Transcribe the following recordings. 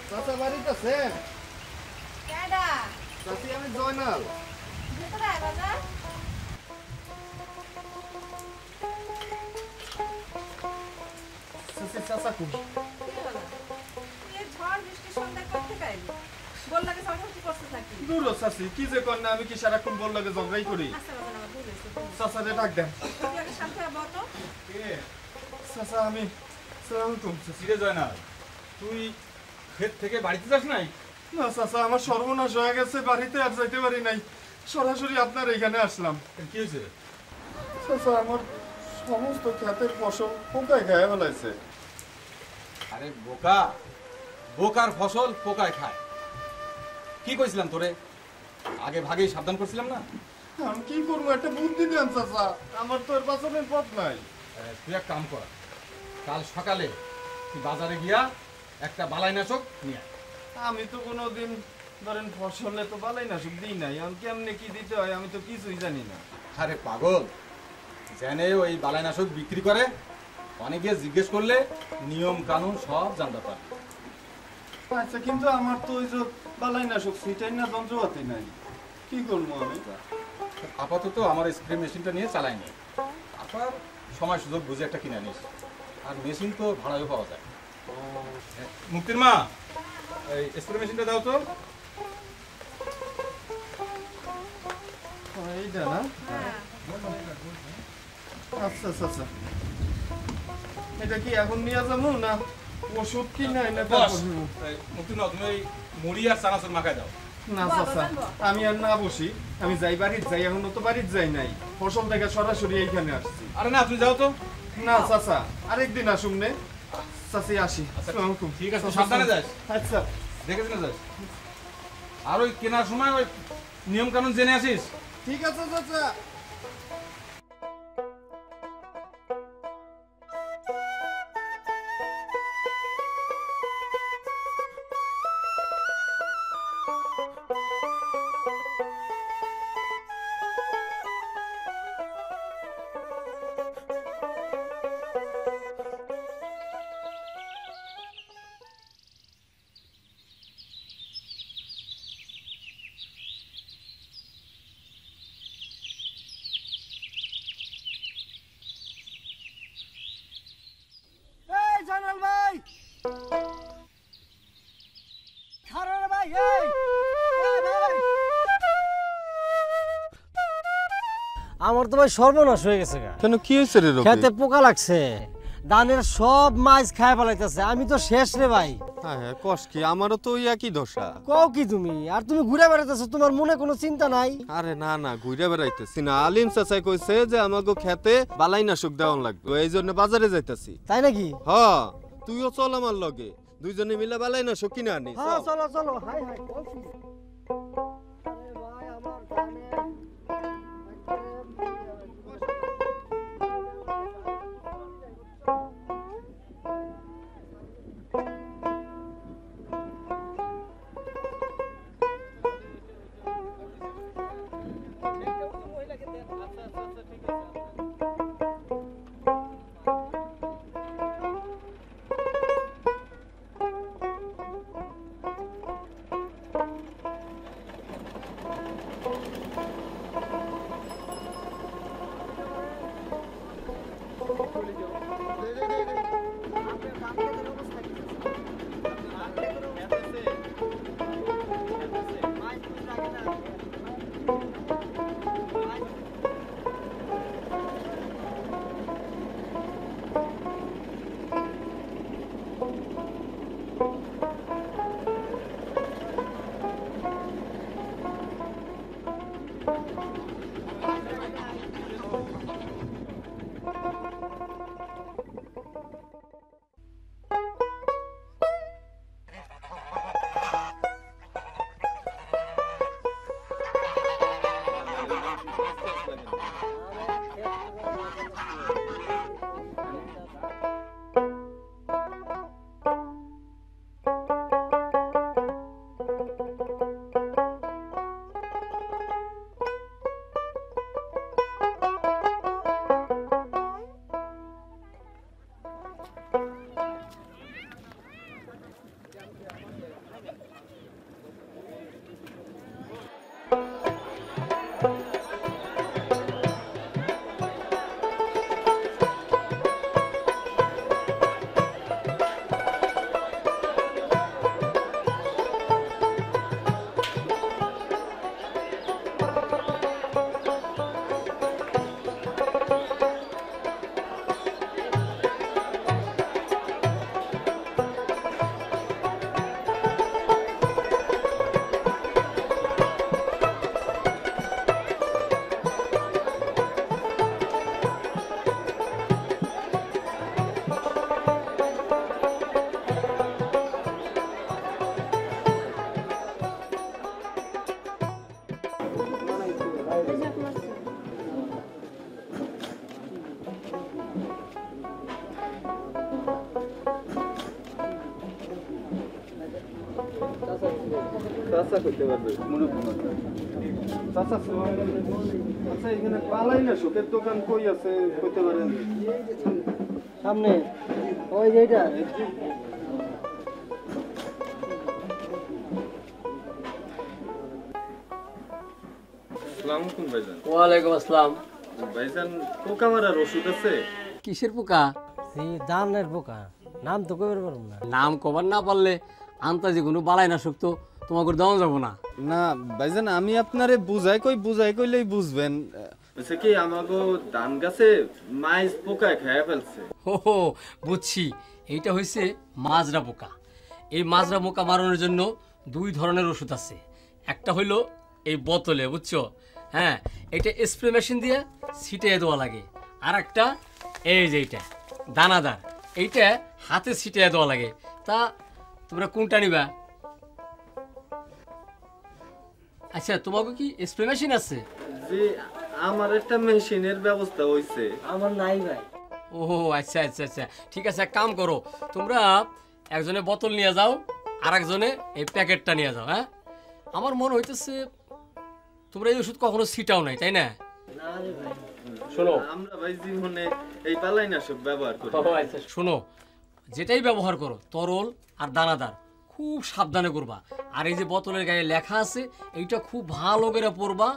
চাচা বাড়িতে আছেন? কেডা? চাচি আমি জয়নাল। ভিতরে আয় বাবা। চাচি চাচা কই? কি হলো? এই ঝড় বৃষ্টির সন্ধ্যা করতে পাইলি? বল লাগে সকাল কি করতে থাকি? দূর হ চাচি, কি যে কর না, আমি কি সারাক্ষণ বল লাগে ঝগড়াই করি? আচ্ছা বাবা না দূরে এসে বল। চাচারে ডাক দেন। তুই আগে শান্ত হয়ে বল তো। চাচা আমি সালাম আলাইকুম চাচি। কিরে জয়নাল, তুই ক্ষেত থেকে বাড়িতে যাস নাই? না চাচা, আমার সর্বনাশ হয়ে গেছে, বাড়িতে আর যাইতে পারি নাই, সরাসরি আপনার এখানে আসলাম। কি হয়েছে? চাচা আমার সমস্ত ক্ষেতের ফসল পোকায় খেয়ে ফেলাইছে। আরে বোকা, বোকার ফসল পোকায় খায়। কি কইছিলাম তোরে? আগে ভাগেই সাবধান করছিলাম না? আমি কি করবো, একটা বুদ্ধি দেন চাচা, আমার তো এর পাশনের পথ নাই। তুই এক কাম কর, কাল সকালে তুই বাজারে গিয়া একটা বালাইনাশক নিয়ে আয়। আমি তো কোনোদিন ধরেন ফসলে তো বালাইনাশক দিই নাই, আমি কেমনে কি দিতে হয় আমি তো কিছুই জানি না। আরে পাগল, জেনে ওই বালাইনাশক বিক্রি করে, অনেকে জিজ্ঞেস করলে নিয়ম কানুন সব জানতে পারে। আচ্ছা, কিন্তু আমার তো ওই যে বালাইনাশক সিটাই না যন্ত্রপাতি নাই, কি করবো আমি? আপাতত আমার স্প্রে মেশিনটা নিয়ে চালাই নি, তারপর সময় সুযোগ বুঝে একটা কিনে নিস। আর মেশিন তো ভাড়াও পাওয়া যায়। মুক্তির মা, এই স্প্রে মেশিনটা দাও তো। এইটা না? হ্যাঁ। আচ্ছা আচ্ছা আচ্ছা, এটা কি এখন নিয়ে যাবো না ওষুধ কি নাই না? মুক্তির মা, তুমি ওই মুড়ি আর চানাচুর মাখায় দাও। না চাচা, আমি আর না বসি, আমি যাই বাড়িতে যাই, এখনো তো বাড়িতে যাই নাই, ফসল থেকে সরাসরি এইখানে আসছি। আরে না, তুমি যাও তো। না চাচা, আরেকদিন আসুন নে। চাচি আসি। আসসালামু আলাইকুম। ঠিক আছে, সাবধানে যাস, আচ্ছা দেখে শুনে যাস। আর ওই কেনার সময় ওই নিয়ম কানুন জেনে আসিস। ঠিক আছে চাচা। এই জানাল ভাই, খারাপ ভাই, এই ভাই, আমার তো ভাই সর্বনাশ হয়ে গেছে গা। কেন, কি হয়েছে রে? খেতে পোকা লাগছে, ধানের সব মাছ খায় ফেলাইতেছে, আমি তো শেষ রে ভাই। হ্যাঁ হ্যাঁ, কষ কি, আমারও তো ওই একই দশা। কও কি তুমি? আর তুমি ঘুরে বেড়াইতেছো, তোমার মনে কোনো চিন্তা নাই? আরে না না, ঘুরে বেড়াইতেছি না, আলিম চাচাই কইছে যে আমাকে খেতে বালাইনাশক দেওয়ান লাগবে, এই জন্য বাজারে যাইতেছি। তাই নাকি? হ, তুইও চল আমার লগে, দুইজনে মিলে বালাইনাশক কিনে আনি। হ্যাঁ চলো চলো, হাই হাই কও কি? আরে ভাই আমার ধানে চাচা করতে পারবে মুরব্বী মাথা। চাচা আচ্ছা এখানে পালাই না শোকের দোকান কই আছে করতে পারেন? সামনে ওই যে এটা আসসালামু আলাইকুম ভাইজান। ওয়ালাইকুম আসসালাম। ভাইজান পোকা মারার ওষুধ আছে? কিসের পোকা? ধানের পোকা, নাম তো কইবার পারব না। নাম কবার না পারলে আন্তাজি কোনো বালাই না শক্ত তোমাকে দেওয়া যাবো না। না ভাইজান আমি আপনারে বুঝাই কইলেই বুঝবেন। হচ্ছে কি আমাগো ধান গাছে মাইজ পোকায় খেয়ে ফেলছে। হো বুঝছি, এইটা হয়েছে মাজরা পোকা। এই মাজরা পোকা মারানোর জন্য 2 ধরনের ওষুধ আছে। একটা হইলো এই বোতলে, বুঝছো? হ্যাঁ, এটা স্প্রে মেশিন দিয়ে ছিটিয়ে দেওয়া লাগে। আর একটা এই যে এইটা দানাদার, এইটা হাতে ছিটিয়ে দেওয়া লাগে। তা তোমরা কোনটা নিবা? আচ্ছা, তোমাকে কি স্প্রে মেশিন আছে? জি আমার একটা মেশিনের ব্যবস্থা হইছে। আমার নাই ভাই। ও আচ্ছা আচ্ছা আচ্ছা, ঠিক আছে, এক কাম করো, তোমরা একজনে বোতল নিয়ে যাও আর একজনে এই প্যাকেটটা নিয়ে যাও। হ্যাঁ, আমার মনে হইতেছে তোমরা এই ওষুধ কখনো ছিটাও নাই, তাই না? শোনো আমরা ভাই জীবনে এই পালাইনাশক ব্যবহার করি। আচ্ছা শোনো, যেটাই ব্যবহার করো তরল আর দানাদার খুব সাবধানে করবা। আর এই যে বোতলের গায়ে লেখা আছে এইটা খুব ভালো করে পড়বা।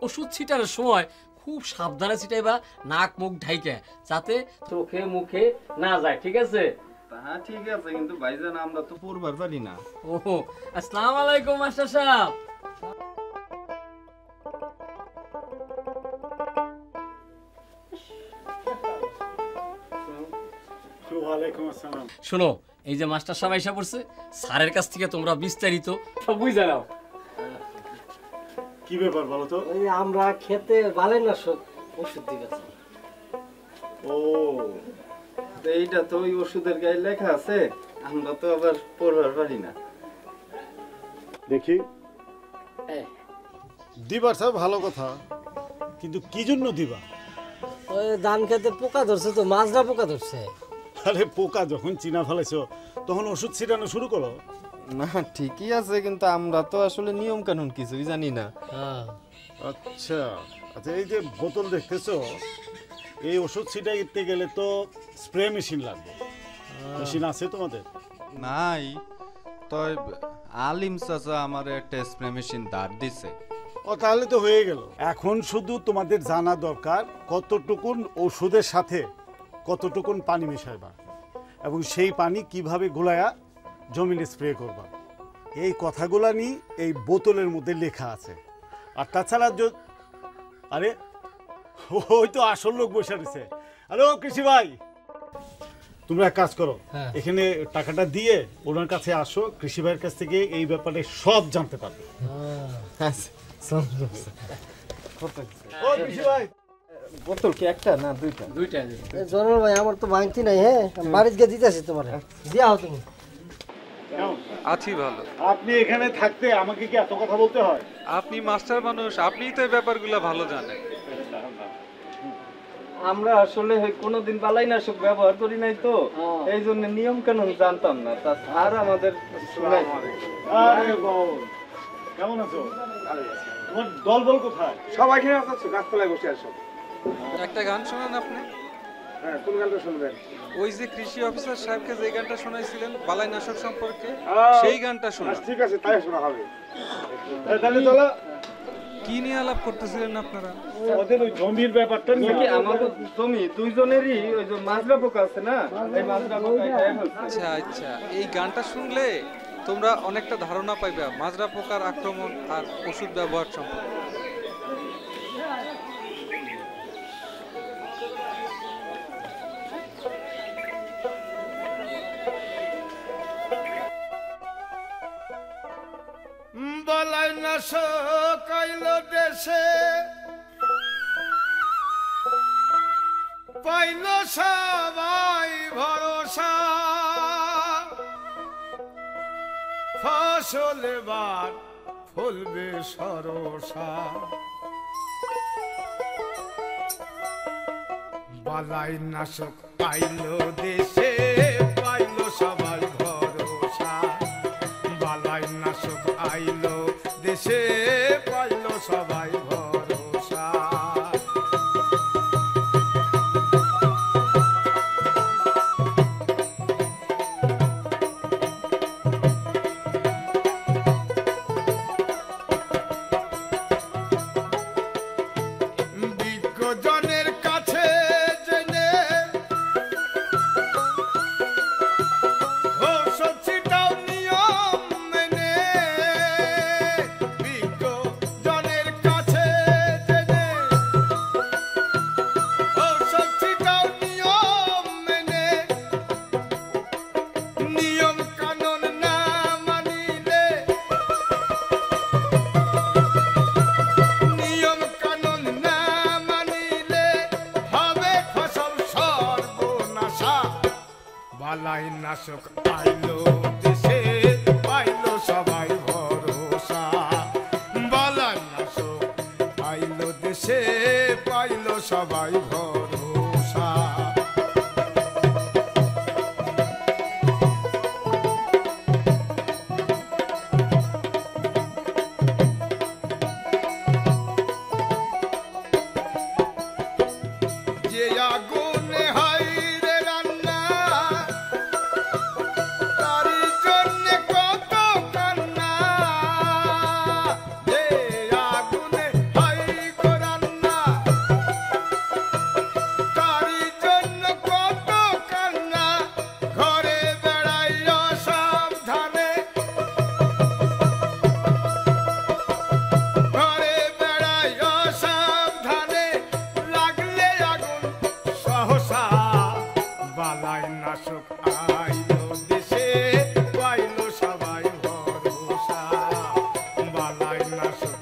ওষুধ ছিটানোর সময় খুব সাবধানে ছিটাইবা, নাক মুখ ঢাইকে, যাতে চোখে মুখে না যায়, ঠিক আছে? হ্যাঁ ঠিক আছে, কিন্তু ভাইজান আমরা তো পড়বার পারি না। ওহো, আসসালামু আলাইকুম মাস্টার সাহেব। শোনো, এই যে মাস্টার সাহেব আইসা পড়ছে, স্যারের কাছ থেকে তোমরা বিস্তারিত সব বুঝে নাও। কি ব্যাপার বলো তো? ওই আমরা খেতে বালাই না ওষুধ দিতেছি। ও তো এইটা তো ওই ওষুধের গায়ে লেখা আছে, আমরা তো আবার পড়বার পারি না। দেখি দিবার স্যার ভালো কথা, কিন্তু কি জন্য দিবা? ওই ধান খেতে পোকা ধরছে, তো মাজরা পোকা ধরছে। আরে পোকা যখন চিনা ফেলাইছো তখন ওষুধ ছিটানো শুরু করো। না ঠিকই আছে, কিন্তু আমরা তো আসলে নিয়ম কানুন কিছুই জানি না। আচ্ছা আচ্ছা, এই যে বোতল দেখতেছো, এই ওষুধ ছিটাইতে গেলে তো স্প্রে মেশিন লাগবে। মেশিন আছে তোমাদের? নাই, তই আলিম চাচা আমার একটা স্প্রে মেশিন ধার দিছে। ও তাহলে তো হয়ে গেল। এখন শুধু তোমাদের জানা দরকার কতটুকুন ওষুধের সাথে কতটুকুন পানি মেশাইবা এবং সেই পানি কিভাবে গোলায়া জমিনে স্প্রে করবা। এই কথাগুলা নিয়ে এই বোতলের মধ্যে লেখা আছে। আর তাছাড়া আরে ওই তো আসল লোক বসে রয়েছে। আরে ও কৃষি ভাই, তোমরা এক কাজ করো, এখানে টাকাটা দিয়ে ওনার কাছে আসো, কৃষি ভাইয়ের কাছ থেকে এই ব্যাপারে সব জানতে পারবে। ও কৃষি ভাই, বোতল কি একটা না দুইটা? দুইটা। জনল ভাই আমার তো ভাঙতি নাই। হ্যাঁ, বাড়িতে গিয়ে দিতেছি তোমার, দিয়া হও তুমি। আছি ভালো। আপনি এখানে থাকতে আমাকে কি এত কথা বলতে হয়? আপনি মাস্টার মানুষ, আপনিই তো এই ব্যাপারগুলো ভালো জানেন। আমরা আসলে কোনোদিন বালাইনাশক ব্যবহার করি নাই তো, এই জন্য নিয়ম কানুন জানতাম না। তা স্যার আমাদের শোনাই। আরে বাবু, কেমন আছো? তোমার দলবল কোথায়? সবাই এখানে আছো, গাছতলায় বসে আছো। একটা গান শোনান আপনি। হ্যাঁ, কোন গানটা শুনবেন? ওই যে কৃষি অফিসার সাহেবকে যে গানটা শোনাইছিলেন বালাইনাশক সম্পর্কে, সেই গানটা শোনান। ঠিক আছে, তাই শোনা হবে। তাহলে চলো। কি নিয়ে আলাপ করতেছিলেন আপনারা? ওদের ওই জমির ব্যাপারটা নিয়ে। আমাদের জমি দুইজনেরই ওই যে মাজরা পোকা আছে না, এই মাজরা পোকা আচ্ছা আচ্ছা, এই গানটা শুনলে তোমরা অনেকটা ধারণা পাইবা মাজরা পোকার আক্রমণ আর ওষুধ ব্যবহার সম্পর্কে। বালাইনাশক আইলো দেশে, পাইল সবাই ভরসা, ফসল এবার ফলবে সরসা। বালাইনাশক আইলো দেশে, পাইল সবাই ভরসা, বালাইনাশক নাশক আইলো দেশে পাইলো সবাই ভরসা বালাই নাশক আইলো দেশে পাইলো সবাই ভরসা যে আগুনে হয় রে রান্না তারই জন্য কত কান্না যে আগুনে হয় গো রান্না তারই জন্য কত কান্না ঘরে বেড়াইয়া সাবধানে ঘরে বেড়াইয়া সাবধানে লাগলে আগুন সহসা বালাই নাশক আইলো দেশে পাইলো সবাই ভরসা বালাই নাশক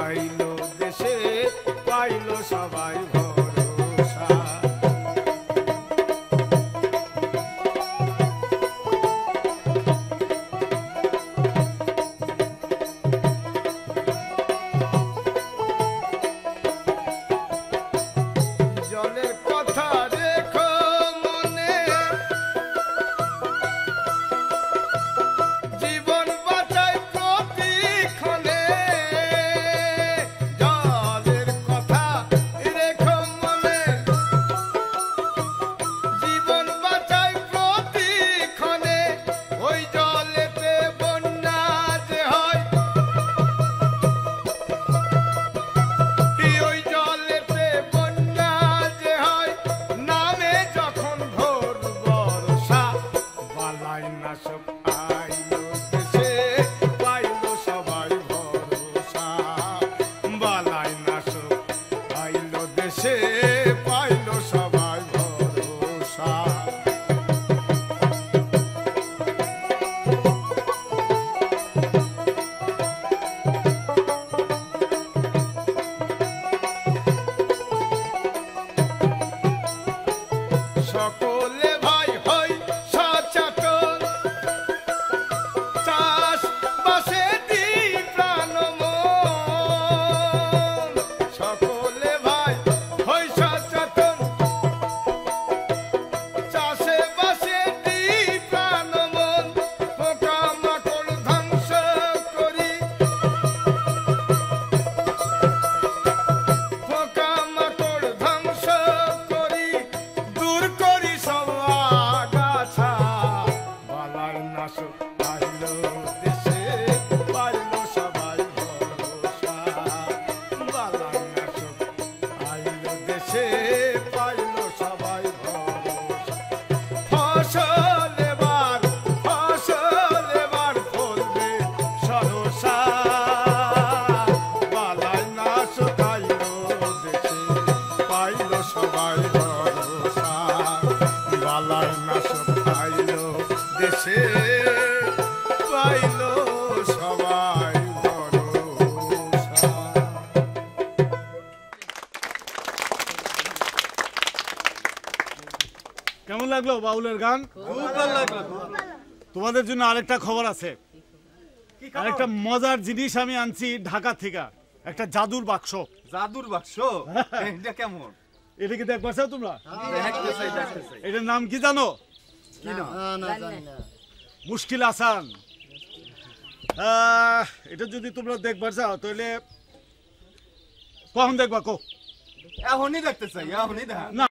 আইলো দেশে পাইলো সবাই ভরসা জলের কথা রেখো মনে জীবন বাঁচাই প্রতিক্ষণে জলের কথা রেখো মনে জীবন বাঁচাই প্রতিক্ষণে ওই জলেতে বন্যা যে হয় ওই জলেতে বন্যা যে হয় নামে যখন ভোর বর্ষা বালাই নাশক আইলো দেশে পাইলো সবাই ভরসা বালাই নাশক আইলো দেশে পাইলো সবাই ভরসা সকলে ভাই হই সচেতন চাষ বাসে দি প্রাণ মন সকলে ভাই হই সচেতন চাষে বাসে দি প্রাণ মন পোকা মাকড় ধ্বংস করি পোকা মাকড় ধ্বংস করি দূর করি সব আগাছা বালাই নাশক আইলো দেশে পাইলো সবাই ভরসা বালাই নাশক আইলো দেশে পাইলো সবাই ভরসা ফসল এবার ফলবে সরসা বালাই নাশক আইলো দেশে পাইলো সবাই ভরসা বালাই নাশক আইলো দেশে পাইলো সবাই ভরসা কেমন লাগলো বাউলের গান? তোমাদের জন্য আরেকটা খবর আছে। আরেকটা মজার জিনিস আমি আনছি ঢাকা থেকে, একটা জাদুর বাক্স। জাদুর বাক্স এটা কেমন? এটা কি দেখবার চাও তোমরা? দেখতেছি। এটার নাম কি জানো? কি নাম? মুশকিল আসান। এটা যদি তোমরা দেখবার চাও তাহলে কখন দেখবা কো? এখনই দেখতে চাই, এখনই দেখা। না